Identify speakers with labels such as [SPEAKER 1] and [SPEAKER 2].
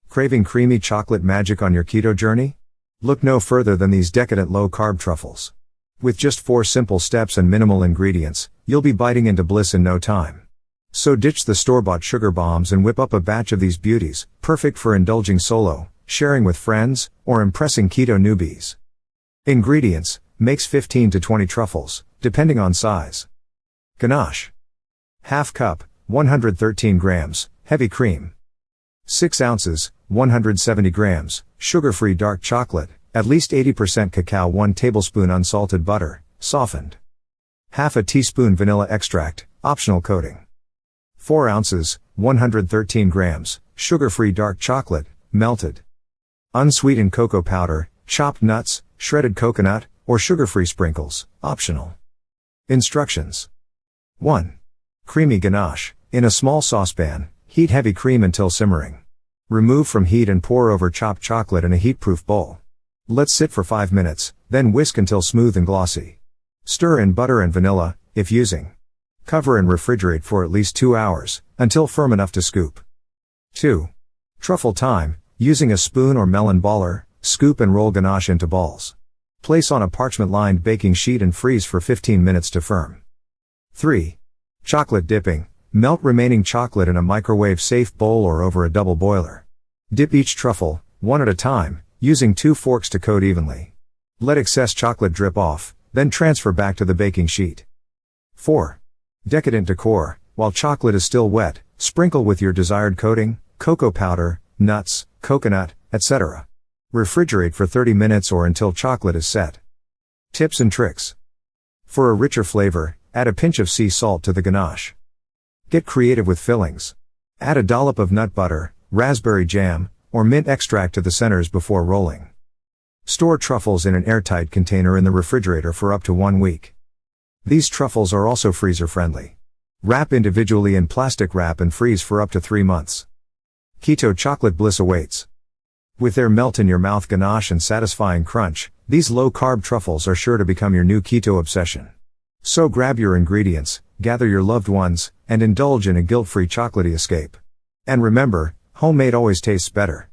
[SPEAKER 1] Craving creamy chocolate magic on your keto journey? Look no further than these decadent low-carb truffles. With just 4 simple steps and minimal ingredients, you'll be biting into bliss in no time. So ditch the store-bought sugar bombs and whip up a batch of these beauties, perfect for indulging solo, sharing with friends, or impressing keto newbies. Ingredients: makes 15 to 20 truffles, depending on size. Ganache. Half cup, 113 grams, heavy cream. 6 ounces, 170 grams, sugar-free dark chocolate, at least 80% cacao. 1 tablespoon unsalted butter, softened. Half a teaspoon vanilla extract, optional coating. 4 ounces, 113 grams, sugar-free dark chocolate, melted. Unsweetened cocoa powder, chopped nuts, shredded coconut, or sugar-free sprinkles, optional. Instructions. 1. Creamy ganache. In a small saucepan, heat heavy cream until simmering. Remove from heat and pour over chopped chocolate in a heat-proof bowl. Let sit for 5 minutes, then whisk until smooth and glossy. Stir in butter and vanilla, if using. Cover and refrigerate for at least 2 hours, until firm enough to scoop. 2. Truffle time. Using a spoon or melon baller, scoop and roll ganache into balls. Place on a parchment-lined baking sheet and freeze for 15 minutes to firm. 3. Chocolate dipping. Melt remaining chocolate in a microwave-safe bowl or over a double boiler. Dip each truffle, one at a time, using 2 forks to coat evenly. Let excess chocolate drip off, then transfer back to the baking sheet. 4. Decadent decor. While chocolate is still wet, sprinkle with your desired coating, cocoa powder, nuts, coconut, etc. Refrigerate for 30 minutes or until chocolate is set. Tips and tricks. For a richer flavor, add a pinch of sea salt to the ganache. Get creative with fillings. Add a dollop of nut butter, raspberry jam, or mint extract to the centers before rolling. Store truffles in an airtight container in the refrigerator for up to 1 week. These truffles are also freezer-friendly. Wrap individually in plastic wrap and freeze for up to 3 months. Keto chocolate bliss awaits. With their melt-in-your-mouth ganache and satisfying crunch, these low-carb truffles are sure to become your new keto obsession. So grab your ingredients, gather your loved ones, and indulge in a guilt-free chocolatey escape. And remember, homemade always tastes better.